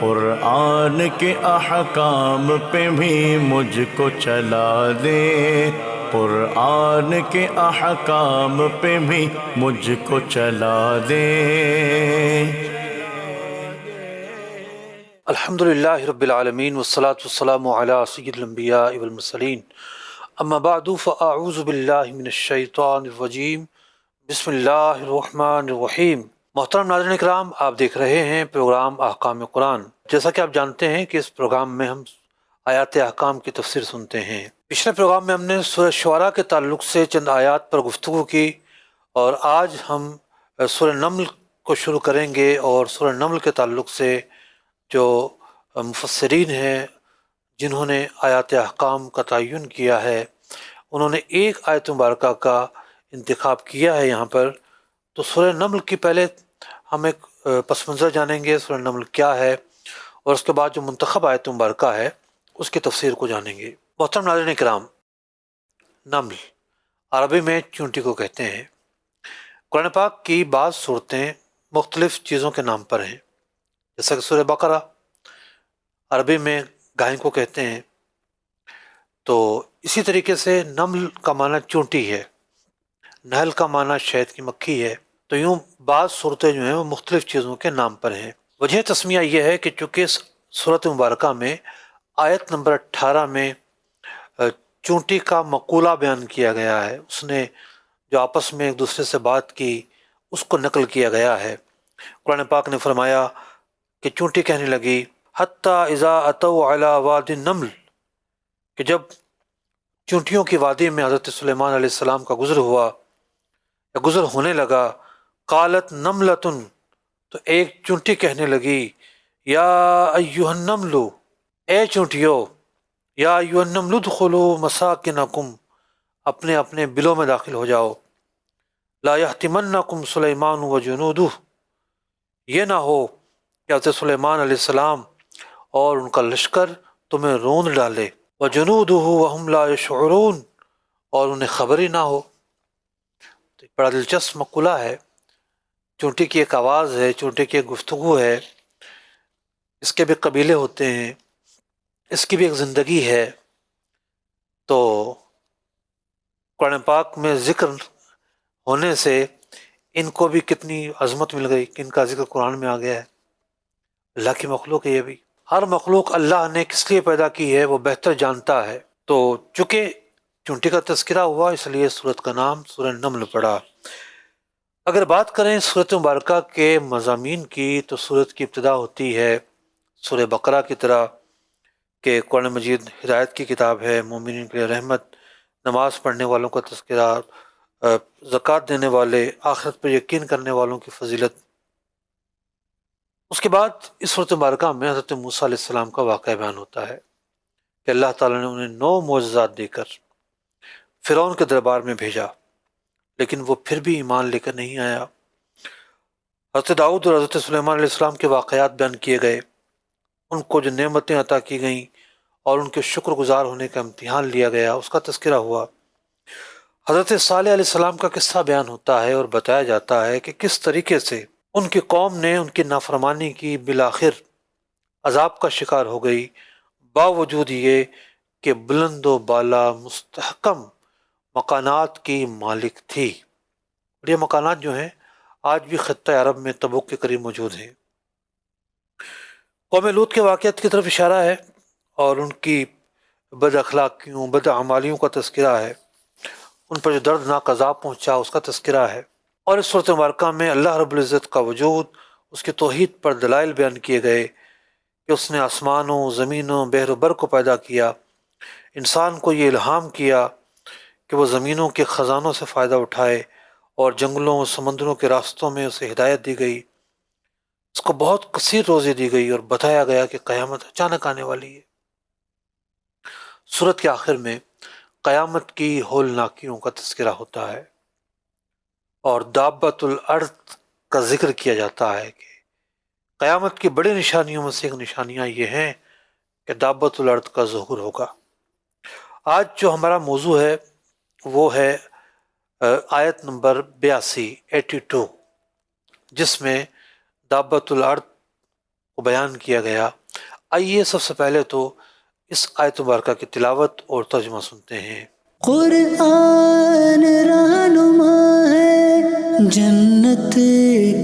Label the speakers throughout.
Speaker 1: قرآن کے احکام پہ بھی مجھ کو چلا دے، قرآن کے احکام پہ بھی مجھ کو چلا دے۔
Speaker 2: الحمد للہ رب العالمین والصلاة والسلام علی سید الانبیاء والمرسلین، اما بعد فاعوذ باللہ من الشیطان الرجیم، بسم اللہ الرحمن الرحیم۔ محترم ناظرین کرام، آپ دیکھ رہے ہیں پروگرام احکام قرآن۔ جیسا کہ آپ جانتے ہیں کہ اس پروگرام میں ہم آیات احکام کی تفسیر سنتے ہیں۔ پچھلے پروگرام میں ہم نے سورہ شعراء کے تعلق سے چند آیات پر گفتگو کی، اور آج ہم سورہ نمل کو شروع کریں گے، اور سورہ نمل کے تعلق سے جو مفسرین ہیں جنہوں نے آیات احکام کا تعین کیا ہے، انہوں نے ایک آیت مبارکہ کا انتخاب کیا ہے یہاں پر۔ تو سورہ نمل کی پہلے ہم ایک پس منظر جانیں گے، سورہ نمل کیا ہے، اور اس کے بعد جو منتخب آیت مبارکہ ہے اس کی تفسیر کو جانیں گے۔ محترم ناظرین کرام، نمل عربی میں چونٹی کو کہتے ہیں۔ قرآن پاک کی بعض صورتیں مختلف چیزوں کے نام پر ہیں، جیسا کہ سورہ بقرہ عربی میں گائے کو کہتے ہیں، تو اسی طریقے سے نمل کا معنی چونٹی ہے، نحل کا معنی شہد کی مکھی ہے۔ تو یوں بعض صورتیں جو ہیں وہ مختلف چیزوں کے نام پر ہیں۔ وجہ تسمیہ یہ ہے کہ چونکہ اس صورت مبارکہ میں آیت نمبر 18 میں چونٹی کا مقولہ بیان کیا گیا ہے، اس نے جو آپس میں ایک دوسرے سے بات کی اس کو نقل کیا گیا ہے۔ قرآن پاک نے فرمایا کہ چونٹی کہنے لگی حتیٰ اذا اتوا علی واد النمل، کہ جب چونٹیوں کی وادی میں حضرت سلیمان علیہ السلام کا گزر ہوا یا گزر ہونے لگا، قالت نملۃ، تو ایک چونٹی کہنے لگی یا ایھا النمل، اے چونٹیو، یا ایھا النمل ادخلوا مساکنکم، اپنے اپنے بلوں میں داخل ہو جاؤ، لا یحطمنکم سلیمان وجنودہ، یہ نہ ہو کہ حضرت سلیمان علیہ السلام اور ان کا لشکر تمہیں روند ڈالے، وجنودہ وہم لا یشعرون، اور انہیں خبر ہی نہ ہو۔ تو ایک بڑا دلچسپ مقولہ ہے، چونٹی کی ایک آواز ہے، چونٹی کی ایک گفتگو ہے، اس کے بھی قبیلے ہوتے ہیں، اس کی بھی ایک زندگی ہے۔ تو قرآن پاک میں ذکر ہونے سے ان کو بھی کتنی عظمت مل گئی کہ ان کا ذکر قرآن میں آ گیا ہے۔ اللہ کی مخلوق ہے یہ بھی، ہر مخلوق اللہ نے کس لیے پیدا کی ہے وہ بہتر جانتا ہے۔ تو چونکہ چونٹی کا تذکرہ ہوا اس لیے سورت کا نام سورہ نمل پڑا۔ اگر بات کریں سورت مبارکہ کے مضامین کی تو سورت کی ابتدا ہوتی ہے سورہ بقرہ کی طرح کہ قرآن مجید ہدایت کی کتاب ہے، مومنین کے لیے رحمت، نماز پڑھنے والوں کا تذکرہ، زکوٰۃ دینے والے، آخرت پر یقین کرنے والوں کی فضیلت۔ اس کے بعد اس سورت مبارکہ میں حضرت موسیٰ علیہ السلام کا واقعہ بیان ہوتا ہے کہ اللہ تعالیٰ نے انہیں 9 معجزات دے کر فرعون کے دربار میں بھیجا، لیکن وہ پھر بھی ایمان لے کر نہیں آیا۔ حضرت داؤد اور حضرت سلیمان علیہ السلام کے واقعات بیان کیے گئے، ان کو جو نعمتیں عطا کی گئیں اور ان کے شکر گزار ہونے کا امتحان لیا گیا اس کا تذکرہ ہوا۔ حضرت صالح علیہ السلام کا قصہ بیان ہوتا ہے اور بتایا جاتا ہے کہ کس طریقے سے ان کی قوم نے ان کی نافرمانی کی، بالآخر عذاب کا شکار ہو گئی، باوجود یہ کہ بلند و بالا مستحکم مکانات کی مالک تھی۔ اور یہ مکانات جو ہیں آج بھی خطہ عرب میں تبوک کے قریب موجود ہیں۔ قوم لوط کے واقعات کی طرف اشارہ ہے اور ان کی بد اخلاقیوں، بد اعمالیوں کا تذکرہ ہے، ان پر جو دردناک عذاب پہنچا اس کا تذکرہ ہے۔ اور اس صورت مبارکہ میں اللہ رب العزت کا وجود، اس کی توحید پر دلائل بیان کیے گئے کہ اس نے آسمانوں، زمینوں، بحر و بر کو پیدا کیا، انسان کو یہ الہام کیا کہ وہ زمینوں کے خزانوں سے فائدہ اٹھائے، اور جنگلوں اور سمندروں کے راستوں میں اسے ہدایت دی گئی، اس کو بہت کثیر روزی دی گئی، اور بتایا گیا کہ قیامت اچانک آنے والی ہے۔ سورت کے آخر میں قیامت کی ہولناکیوں کا تذکرہ ہوتا ہے اور دابۃ الارض کا ذکر کیا جاتا ہے کہ قیامت کی بڑی نشانیوں میں سے ایک نشانیاں یہ ہیں کہ دابۃ الارض کا ظہور ہوگا۔ آج جو ہمارا موضوع ہے وہ ہے آیت نمبر 82، جس میں دابۃ الارض کو بیان کیا گیا۔ آئیے سب سے پہلے تو اس آیت مبارکہ کی تلاوت اور ترجمہ سنتے ہیں۔
Speaker 3: قرآن رہنما ہے، جنت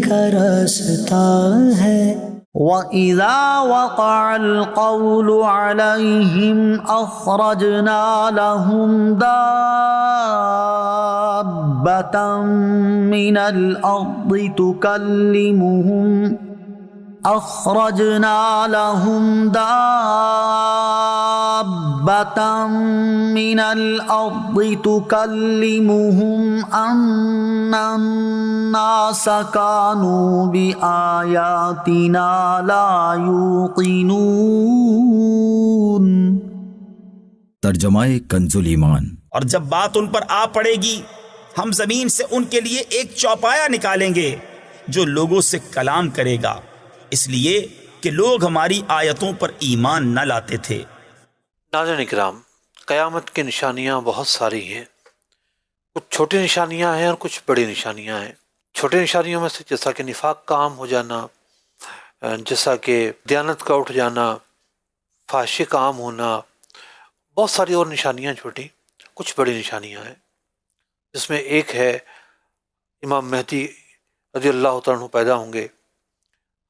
Speaker 3: کا راستہ ہے۔ وَإِذَا وَقَعَ الْقَوْلُ عَلَيْهِمْ أَخْرَجْنَا لَهُمْ دَابَّةً مِّنَ الْأَرْضِ تُكَلِّمُهُمْ أَنَّ النَّاسَ كَانُوا بِآيَاتِنَا لَا يُوقِنُونَ۔
Speaker 4: ترجمہ کنز ایمان۔
Speaker 5: اور جب بات ان پر آ پڑے گی، ہم زمین سے ان کے لیے ایک چوپایا نکالیں گے جو لوگوں سے کلام کرے گا، اس لیے کہ لوگ ہماری آیتوں پر ایمان نہ لاتے تھے۔
Speaker 2: ناظرین اکرام، قیامت کی نشانیاں بہت ساری ہیں، کچھ چھوٹی نشانیاں ہیں اور کچھ بڑی نشانیاں ہیں۔ چھوٹی نشانیوں میں سے جیسا کہ نفاق کا عام ہو جانا، جیسا کہ دیانت کا اٹھ جانا، فحاشی کا عام ہونا، بہت ساری اور نشانیاں چھوٹی، کچھ بڑی نشانیاں ہیں، جس میں ایک ہے امام مہدی رضی اللہ تعالیٰ عنہ پیدا ہوں گے،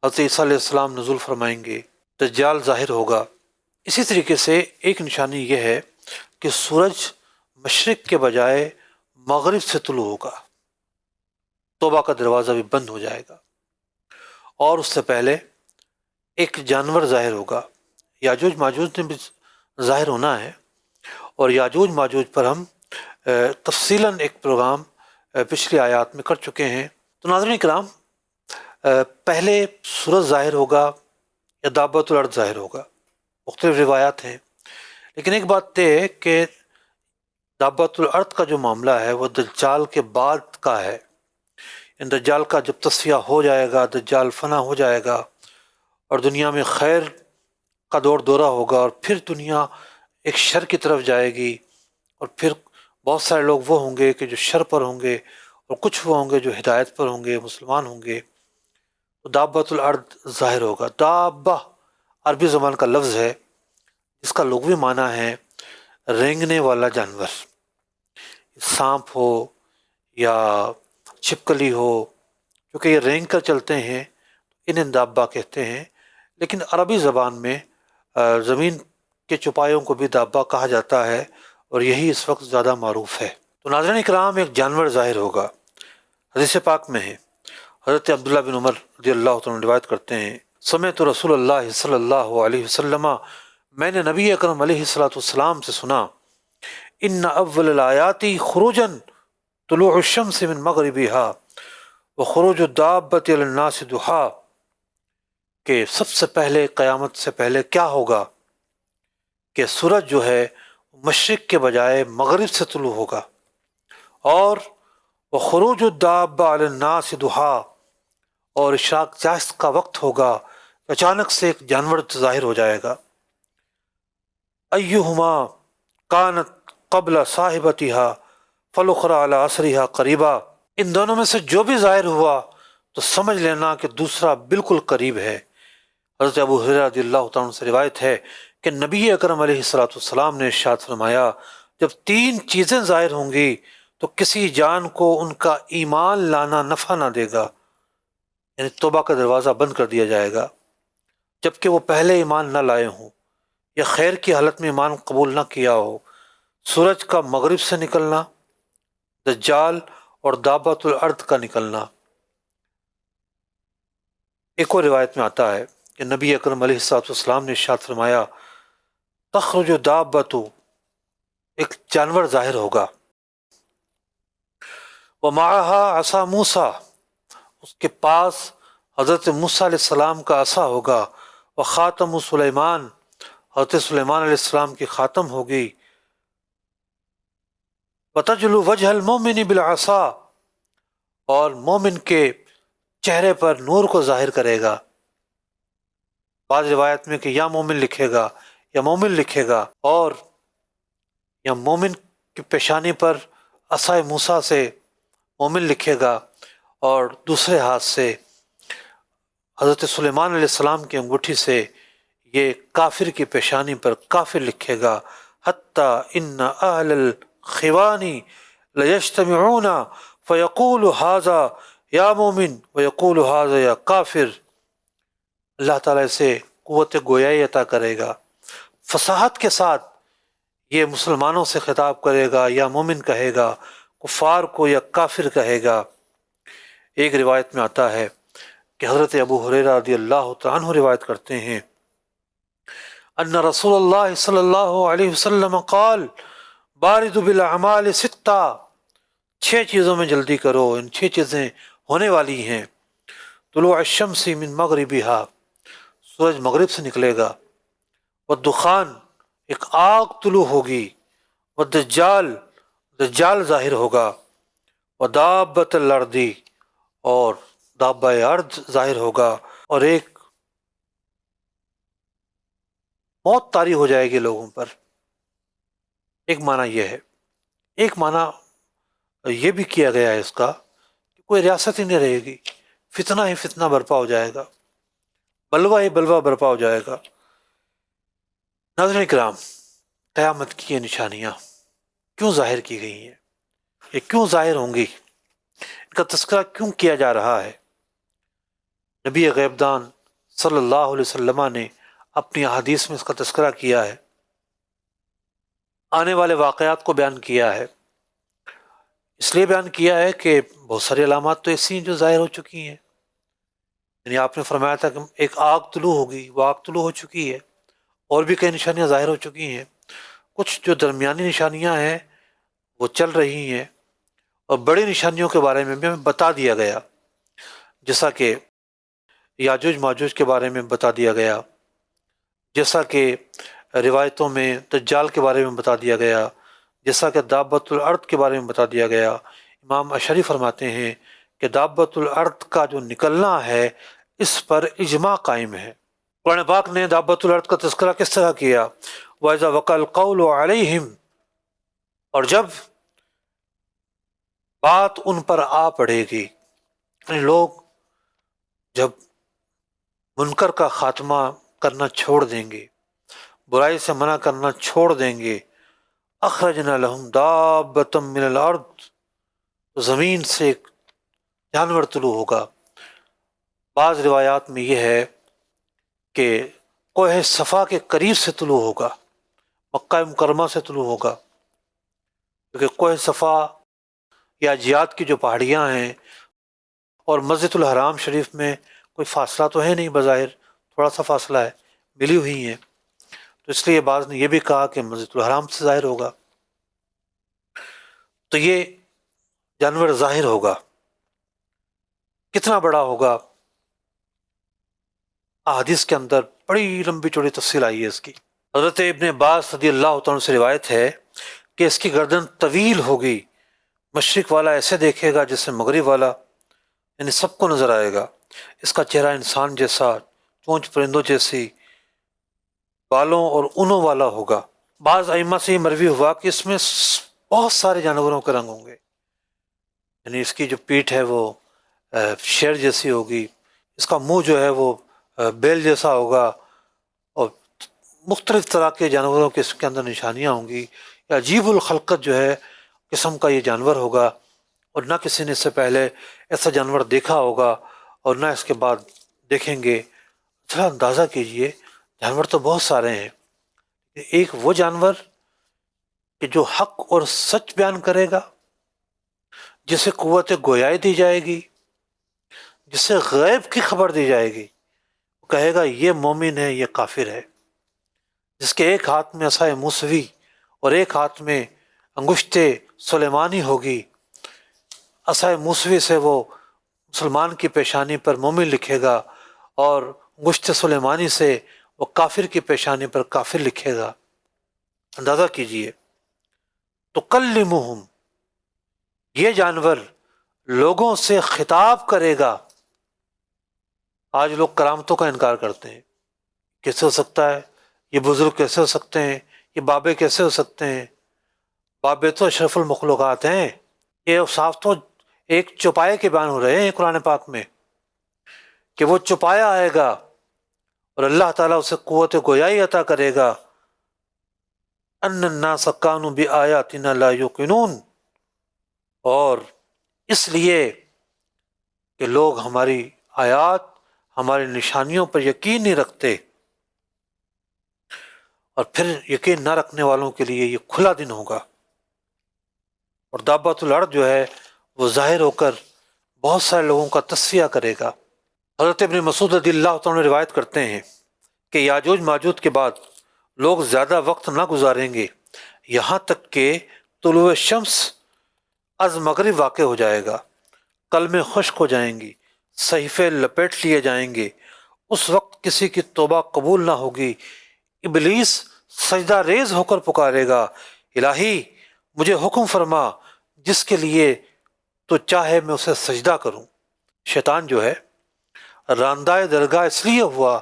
Speaker 2: حضرت عیسیٰ علیہ السلام نزول فرمائیں گے، دجال ظاہر ہوگا۔ اسی طریقے سے ایک نشانی یہ ہے کہ سورج مشرق کے بجائے مغرب سے طلوع ہوگا، توبہ کا دروازہ بھی بند ہو جائے گا، اور اس سے پہلے ایک جانور ظاہر ہوگا۔ یاجوج ماجوج نے بھی ظاہر ہونا ہے، اور یاجوج ماجوج پر ہم تفصیلاً ایک پروگرام پچھلی آیات میں کر چکے ہیں۔ تو ناظرین کرام، پہلے سورج ظاہر ہوگا یا دابۃ الارض ظاہر ہوگا، مختلف روایات ہیں، لیکن ایک بات طے ہے کہ دابۃ الارض کا جو معاملہ ہے وہ دجال کے بعد کا ہے۔ ان دجال کا جب تصفیہ ہو جائے گا، دجال فنا ہو جائے گا اور دنیا میں خیر کا دور دورہ ہوگا، اور پھر دنیا ایک شر کی طرف جائے گی، اور پھر بہت سارے لوگ وہ ہوں گے کہ جو شر پر ہوں گے، اور کچھ وہ ہوں گے جو ہدایت پر ہوں گے، مسلمان ہوں گے۔ تو دابۃ الارض ظاہر ہوگا۔ دابہ عربی زبان کا لفظ ہے، اس کا لغوی معنی ہے رینگنے والا جانور، سانپ ہو یا چھپکلی ہو، کیونکہ یہ رینگ کر چلتے ہیں انہیں دابہ کہتے ہیں، لیکن عربی زبان میں زمین کے چوپایوں کو بھی دابہ کہا جاتا ہے، اور یہی اس وقت زیادہ معروف ہے۔ تو ناظرین اکرام، ایک جانور ظاہر ہوگا، حدیث پاک میں ہے، حضرت عبداللہ بن عمر رضی اللہ عنہ روایت کرتے ہیں، سمعت رسول اللہ صلی اللہ علیہ وسلم، میں نے نبی اکرم علیہ السلام سے سنا، ان اول الآیات خروجا طلوع الشمس من مغربها وخروج الدابۃ علی الناس ضحا، کہ سب سے پہلے قیامت سے پہلے کیا ہوگا کہ سورج جو ہے مشرق کے بجائے مغرب سے طلوع ہوگا، اور وخروج الدابۃ علی الناس ضحا، اور اشراق جاست کا وقت ہوگا، اچانک سے ایک جانور ظاہر ہو جائے گا، ایہما کانت قبل صاحبتها فالاخری علی اثرها قریبا، ان دونوں میں سے جو بھی ظاہر ہوا تو سمجھ لینا کہ دوسرا بالکل قریب ہے۔ حضرت ابو ہریرہ رضی اللہ تعالیٰ عنہ سے روایت ہے کہ نبی اکرم علیہ السلام نے ارشاد فرمایا، جب تین چیزیں ظاہر ہوں گی تو کسی جان کو ان کا ایمان لانا نفع نہ دے گا، یعنی توبہ کا دروازہ بند کر دیا جائے گا جبکہ وہ پہلے ایمان نہ لائے ہوں، یا خیر کی حالت میں ایمان قبول نہ کیا ہو۔ سورج کا مغرب سے نکلنا، دجال اور دابۃ الارض کا نکلنا۔ ایک اور روایت میں آتا ہے کہ نبی اکرم علیہ السلام نے ارشاد فرمایا، تخرج دابۃ، ایک جانور ظاہر ہوگا، ومعها عصا موسیٰ، اس کے پاس حضرت موسیٰ علیہ السلام کا عصا ہوگا، وخاتم سلیمان، حضرت سلیمان علیہ السلام کی خاتم ہوگی، وتجلو وجہ المومن بالعصا، اور مومن کے چہرے پر نور کو ظاہر کرے گا۔ بعض روایت میں کہ یا مومن لکھے گا یا مومن لکھے گا، اور یا مومن کی پیشانی پر عصا موسیٰ سے مومن لکھے گا، اور دوسرے ہاتھ سے حضرت سلیمان علیہ السلام کی انگوٹھی سے یہ کافر کی پیشانی پر کافر لکھے گا، حتیٰ ان اہل الخوانی لیجتمعون فیقول ھذا یا مومن ویقول ھذا یا کافر۔ اللہ تعالیٰ اسے قوت گویائی عطا کرے گا، فصاحت کے ساتھ یہ مسلمانوں سے خطاب کرے گا، یا مومن کہے گا، کفار کو یا کافر کہے گا۔ ایک روایت میں آتا ہے کہ حضرت ابو ہریرہ رضی اللہ تعالیٰ عنہ روایت کرتے ہیں ان رسول اللہ صلی اللہ علیہ وسلم قال بارد بالاعمال ستہ، 6 چیزوں میں جلدی کرو، ان 6 چیزیں ہونے والی ہیں۔ طلوع الشمس من مغربها، سورج مغرب سے نکلے گا، والدخان، ایک آگ طلوع ہوگی، والدجال، دجال ظاہر ہوگا، ودابۃ الارض، اور دابہ ارض ظاہر ہوگا، اور ایک موت طاری ہو جائے گی لوگوں پر۔ ایک معنی یہ ہے، ایک معنی یہ بھی کیا گیا ہے اس کا کہ کوئی ریاست ہی نہیں رہے گی، فتنہ ہی فتنہ برپا ہو جائے گا، بلوہ ہی بلوہ برپا ہو جائے گا۔ ناظرین کرام، قیامت کی یہ نشانیاں کیوں ظاہر کی گئی ہیں؟ یہ کیوں ظاہر ہوں گی؟ ان کا تذکرہ کیوں کیا جا رہا ہے؟ نبی غیبدان صلی اللہ علیہ وسلم نے اپنی احادیث میں اس کا تذکرہ کیا ہے، آنے والے واقعات کو بیان کیا ہے۔ اس لیے بیان کیا ہے کہ بہت ساری علامات تو ایسی ہیں جو ظاہر ہو چکی ہیں، یعنی آپ نے فرمایا تھا کہ ایک آگ طلوع ہوگی، وہ آگ طلوع ہو چکی ہے، اور بھی کئی نشانیاں ظاہر ہو چکی ہیں، کچھ جو درمیانی نشانیاں ہیں وہ چل رہی ہیں، اور بڑی نشانیوں کے بارے میں بھی ہمیں بتا دیا گیا، جیسا کہ یاجوج ماجوج کے بارے میں بتا دیا گیا، جیسا کہ روایتوں میں دجال کے بارے میں بتا دیا گیا، جیسا کہ دابۃ الارض کے بارے میں بتا دیا گیا۔ امام اشعری فرماتے ہیں کہ دابۃ الارض کا جو نکلنا ہے اس پر اجماع قائم ہے۔ قرآن پاک نے دابۃ الارض کا تذکرہ کس طرح کیا؟ وَإِذَا وَقَعَ الْقَوْلُ عَلَيْهِمْ، اور جب بات ان پر آ پڑے گی، یعنی لوگ جب منکر کا خاتمہ کرنا چھوڑ دیں گے، برائی سے منع کرنا چھوڑ دیں گے، اخرجنا لہم دابۃ من الارض، تو زمین سے ایک جانور طلوع ہوگا۔ بعض روایات میں یہ ہے کہ کوہ صفا کے قریب سے طلوع ہوگا، مکہ مکرمہ سے طلوع ہوگا، کیونکہ کوہ صفا یا جیات کی جو پہاڑیاں ہیں اور مسجد الحرام شریف میں کوئی فاصلہ تو ہے نہیں، بظاہر تھوڑا سا فاصلہ ہے، ملی ہوئی ہیں، تو اس لیے بعض نے یہ بھی کہا کہ مسجد الحرام سے ظاہر ہوگا۔ تو یہ جانور ظاہر ہوگا، کتنا بڑا ہوگا؟ احادیث کے اندر بڑی لمبی چوڑی تفصیل آئی ہے اس کی۔ حضرت ابن عباس رضی اللہ تعالیٰ سے روایت ہے کہ اس کی گردن طویل ہوگی، مشرق والا ایسے دیکھے گا جیسے مغرب والا، یعنی سب کو نظر آئے گا۔ اس کا چہرہ انسان جیسا، چونچ پرندوں جیسی، بالوں اور اونوں والا ہوگا۔ بعض ائمہ سے یہ مروی ہوا کہ اس میں بہت سارے جانوروں کے رنگ ہوں گے، یعنی اس کی جو پیٹھ ہے وہ شیر جیسی ہوگی، اس کا منہ جو ہے وہ بیل جیسا ہوگا، اور مختلف طرح کے جانوروں کے اس کے اندر نشانیاں ہوں گی۔ عجیب الخلقت جو ہے قسم کا یہ جانور ہوگا، اور نہ کسی نے اس سے پہلے ایسا جانور دیکھا ہوگا، اور نہ اس کے بعد دیکھیں گے۔ ذرا اندازہ کیجئے، جانور تو بہت سارے ہیں، ایک وہ جانور کہ جو حق اور سچ بیان کرے گا، جسے قوت گویائی دی جائے گی، جسے غیب کی خبر دی جائے گی، وہ کہے گا یہ مومن ہے، یہ کافر ہے، جس کے ایک ہاتھ میں عصائے موسوی اور ایک ہاتھ میں انگشت سلیمانی ہوگی۔ عصائے موسوی سے وہ مسلمان کی پیشانی پر مومن لکھے گا، اور انگشت سلیمانی سے وہ کافر کی پیشانی پر کافر لکھے گا۔ اندازہ کیجئے، تکلمہم، یہ جانور لوگوں سے خطاب کرے گا۔ آج لوگ کرامتوں کا انکار کرتے ہیں، کیسے ہو سکتا ہے؟ یہ بزرگ کیسے ہو سکتے ہیں؟ یہ بابے کیسے ہو سکتے ہیں؟ بابے تو اشرف المخلوقات ہیں، یہ اوصاف تو ایک چوپائے کے بیان ہو رہے ہیں قرآن پاک میں، کہ وہ چھپایا آئے گا اور اللہ تعالیٰ اسے قوت گویائی عطا کرے گا. ان الناس کانوا بآیاتنا لا یوقنون، اور اس لیے کہ لوگ ہماری آیات، ہماری نشانیوں پر یقین نہیں رکھتے. اور پھر یقین نہ رکھنے والوں کے لیے یہ کھلا دن ہوگا. اور دابۃ الارض جو ہے وہ ظاہر ہو کر بہت سارے لوگوں کا تصفیہ کرے گا. حضرت ابن مسعود رضی اللہ تعالیٰ عنہ روایت کرتے ہیں کہ یاجوج ماجوج کے بعد لوگ زیادہ وقت نہ گزاریں گے یہاں تک کہ طلوع شمس از مغرب واقع ہو جائے گا، قلمیں خشک ہو جائیں گی، صحیفے لپیٹ لیے جائیں گے. اس وقت کسی کی توبہ قبول نہ ہوگی. ابلیس سجدہ ریز ہو کر پکارے گا، الہی مجھے حکم فرما جس کے لیے تو چاہے میں اسے سجدہ کروں. شیطان جو ہے راندائے درگاہ اس لیے ہوا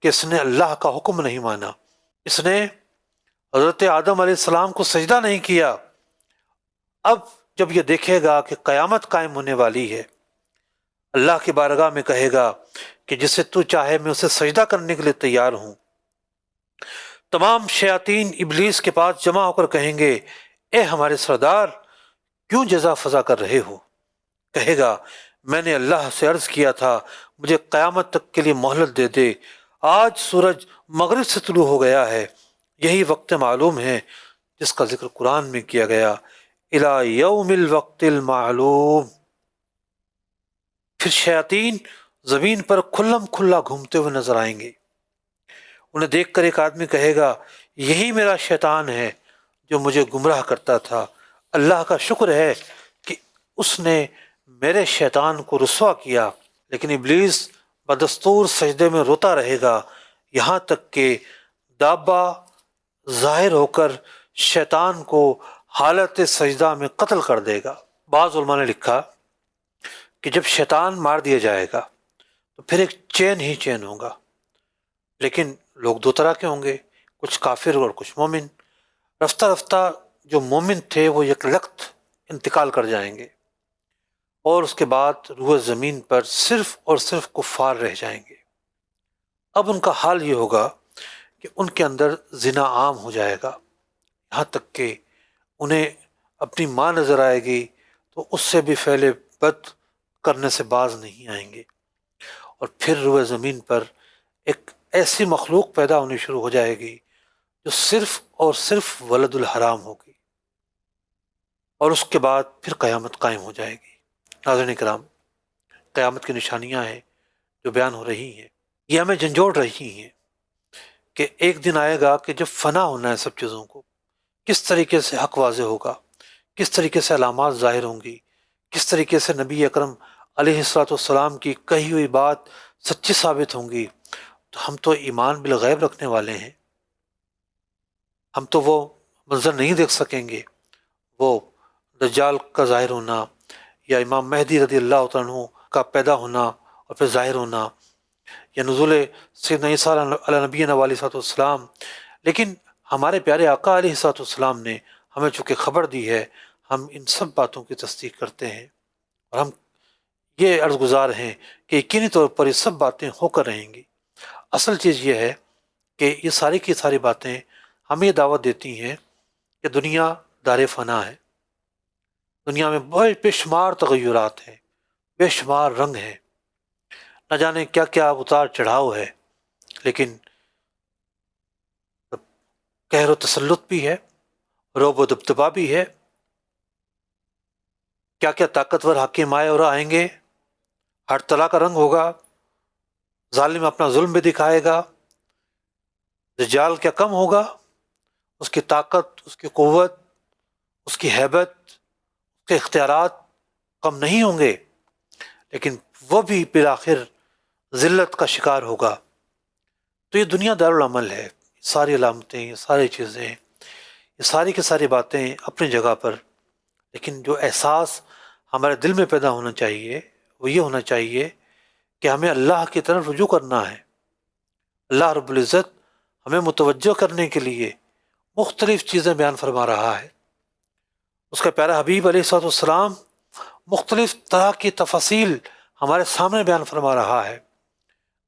Speaker 2: کہ اس نے اللہ کا حکم نہیں مانا. اس نے حضرت آدم علیہ السلام کو سجدہ نہیں کیا. اب جب یہ دیکھے گا کہ قیامت قائم ہونے والی ہے، اللہ کی بارگاہ میں کہے گا کہ جسے تو چاہے میں اسے سجدہ کرنے کے لیے تیار ہوں. تمام شیاطین ابلیس کے پاس جمع ہو کر کہیں گے، اے ہمارے سردار کیوں جزا فضا کر رہے ہو؟ کہے گا، میں نے اللہ سے عرض کیا تھا مجھے قیامت تک کے لیے مہلت دے دے. آج سورج مغرب سے طلوع ہو گیا ہے، یہی وقت معلوم ہے جس کا ذکر قرآن میں کیا گیا، الی یوم الوقت المعلوم. پھر شیاطین زمین پر کھلم کھلا گھومتے ہوئے نظر آئیں گے. انہیں دیکھ کر ایک آدمی کہے گا، یہی میرا شیطان ہے جو مجھے گمراہ کرتا تھا. اللہ کا شکر ہے کہ اس نے میرے شیطان کو رسوا کیا. لیکن ابلیس بدستور سجدے میں روتا رہے گا یہاں تک کہ دابہ ظاہر ہو کر شیطان کو حالت سجدہ میں قتل کر دے گا. بعض علماء نے لکھا کہ جب شیطان مار دیا جائے گا تو پھر ایک چین ہی چین ہوگا. لیکن لوگ دو طرح کے ہوں گے، کچھ کافر اور کچھ مومن. رفتہ رفتہ جو مومن تھے وہ یک لخت انتقال کر جائیں گے، اور اس کے بعد روح زمین پر صرف اور صرف کفار رہ جائیں گے. اب ان کا حال یہ ہوگا کہ ان کے اندر زنا عام ہو جائے گا، یہاں تک کہ انہیں اپنی ماں نظر آئے گی تو اس سے بھی فعل بد کرنے سے باز نہیں آئیں گے. اور پھر روح زمین پر ایک ایسی مخلوق پیدا ہونی شروع ہو جائے گی جو صرف اور صرف ولد الحرام ہوگی، اور اس کے بعد پھر قیامت قائم ہو جائے گی. ناظرین کرام، قیامت کی نشانیاں ہیں جو بیان ہو رہی ہیں، یہ ہمیں جھنجھوڑ رہی ہیں کہ ایک دن آئے گا کہ جب فنا ہونا ہے سب چیزوں کو. کس طریقے سے حق واضح ہوگا، کس طریقے سے علامات ظاہر ہوں گی، کس طریقے سے نبی اکرم علیہ الصلوۃ والسلام کی کہی ہوئی بات سچی ثابت ہوں گی. تو ہم تو ایمان بالغیب رکھنے والے ہیں، ہم تو وہ منظر نہیں دیکھ سکیں گے، وہ دجال کا ظاہر ہونا یا امام مہدی رضی اللہ تعالیٰ عنہ کا پیدا ہونا اور پھر ظاہر ہونا، یا نزول سیدنا عیسیٰ علی نبینا علیہ الصلوۃ والسلام. لیکن ہمارے پیارے آقا علیہ الصلوۃ والسلام نے ہمیں چونکہ خبر دی ہے، ہم ان سب باتوں کی تصدیق کرتے ہیں، اور ہم یہ عرض گزار ہیں کہ یقینی طور پر یہ سب باتیں ہو کر رہیں گی. اصل چیز یہ ہے کہ یہ ساری کی ساری باتیں ہمیں یہ دعوت دیتی ہیں کہ دنیا دار فنا ہے، دنیا میں بڑے بے شمار تغیرات ہیں، بے شمار رنگ ہیں، نہ جانے کیا کیا اتار چڑھاؤ ہے، لیکن قہر و تسلط بھی ہے، رعب و دبدبا بھی ہے. کیا کیا طاقتور حاکم آئے اور آئیں گے، ہر طرح کا رنگ ہوگا، ظالم اپنا ظلم بھی دکھائے گا. دجال کیا کم ہوگا، اس کی طاقت، اس کی قوت، اس کی ہیبت، اس کے اختیارات کم نہیں ہوں گے، لیکن وہ بھی بالآخر ذلت کا شکار ہوگا. تو یہ دنیا دارالعمل ہے، ساری علامتیں، یہ ساری چیزیں، یہ ساری کی ساری باتیں اپنی جگہ پر. لیکن جو احساس ہمارے دل میں پیدا ہونا چاہیے وہ یہ ہونا چاہیے کہ ہمیں اللہ کی طرف رجوع کرنا ہے. اللہ رب العزت ہمیں متوجہ کرنے کے لیے مختلف چیزیں بیان فرما رہا ہے. اس کا پیارا حبیب علیہ الصلوۃ والسلام مختلف طرح کی تفاصیل ہمارے سامنے بیان فرما رہا ہے.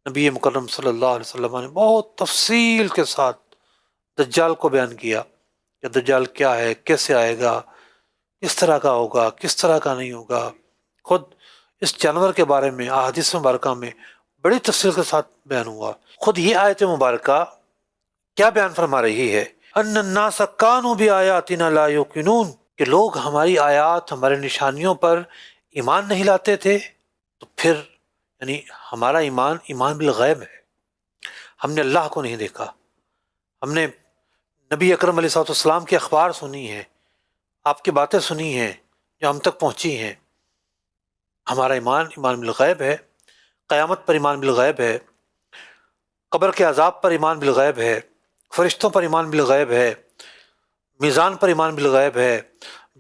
Speaker 2: نبی مکرم صلی اللہ علیہ وسلم نے بہت تفصیل کے ساتھ دجال کو بیان کیا کہ دجال کیا ہے، کیسے آئے گا، کس طرح کا ہوگا، کس طرح کا نہیں ہوگا۔ خود اس جانور کے بارے میں احادیث مبارکہ میں بڑی تفصیل کے ساتھ بیان ہوا۔ خود یہ آیت مبارکہ کیا بیان فرما رہی ہے؟ ان الناس کانوا بآیاتنا لا یوقنون، کہ لوگ ہماری آیات، ہمارے نشانیوں پر ایمان نہیں لاتے تھے۔ تو پھر یعنی ہمارا ایمان بالغیب ہے، ہم نے اللہ کو نہیں دیکھا، ہم نے نبی اکرم علیہ الصلوۃ والسلام کی اخبار سنی ہیں، آپ کی باتیں سنی ہیں جو ہم تک پہنچی ہیں۔ ہمارا ایمان بالغیب ہے، قیامت پر ایمان بالغیب ہے، قبر کے عذاب پر ایمان بالغیب ہے، فرشتوں پر ایمان بالغیب ہے، میزان پر ایمان بالغیب ہے،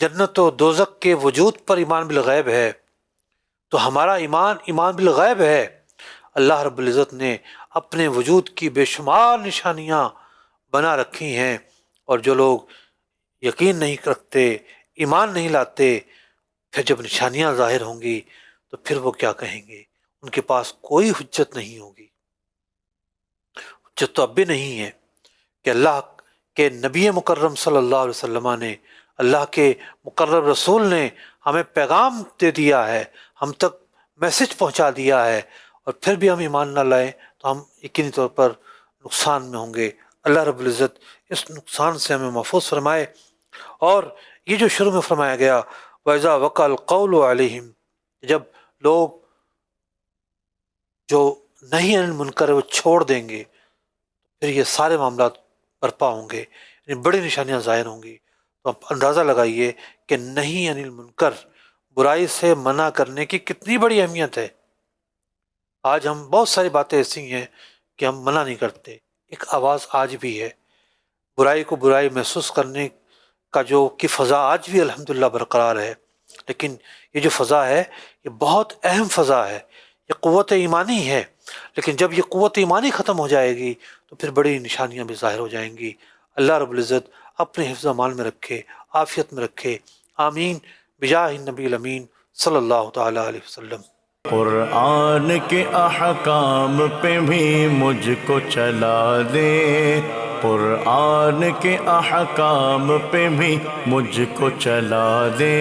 Speaker 2: جنت و دوزخ کے وجود پر ایمان بالغیب ہے۔ تو ہمارا ایمان بالغیب ہے۔ اللہ رب العزت نے اپنے وجود کی بے شمار نشانیاں بنا رکھی ہیں، اور جو لوگ یقین نہیں رکھتے، ایمان نہیں لاتے، پھر جب نشانیاں ظاہر ہوں گی تو پھر وہ کیا کہیں گے؟ ان کے پاس کوئی حجت نہیں ہوگی۔ حجت تو اب بھی نہیں ہے کہ اللہ کے نبی مکرم صلی اللہ علیہ وسلم نے، اللہ کے مقرب رسول نے ہمیں پیغام دے دیا ہے، ہم تک میسج پہنچا دیا ہے، اور پھر بھی ہم ایمان نہ لائیں تو ہم یقینی طور پر نقصان میں ہوں گے۔ اللہ رب العزت اس نقصان سے ہمیں محفوظ فرمائے۔ اور یہ جو شروع میں فرمایا گیا وَإِذَا وَقَعَ الْقَوْلُ عَلَيْهِمْ، جب لوگ جو نہیں عن المنکر وہ چھوڑ دیں گے، پھر یہ سارے معاملات برپا ہوں گے، یعنی بڑی نشانیاں ظاہر ہوں گی۔ تو آپ اندازہ لگائیے کہ نہیں عن المنکر، برائی سے منع کرنے کی کتنی بڑی اہمیت ہے۔ آج ہم بہت ساری باتیں ایسی ہیں کہ ہم منع نہیں کرتے، ایک آواز آج بھی ہے، برائی کو برائی محسوس کرنے کا جو کہ فضا آج بھی الحمدللہ برقرار ہے، لیکن یہ جو فضا ہے یہ بہت اہم فضا ہے، یہ قوت ایمانی ہے۔ لیکن جب یہ قوت ایمانی ختم ہو جائے گی تو پھر بڑی نشانیاں بھی ظاہر ہو جائیں گی۔ اللہ رب العزت اپنے حفظ امان میں رکھے، عافیت میں رکھے، آمین بجاہ النبی الامین صلی اللہ تعالیٰ علیہ وسلم۔
Speaker 1: قرآن کے احکام پہ بھی مجھ کو چلا دے، قرآن کے احکام پہ بھی مجھ کو چلا دے۔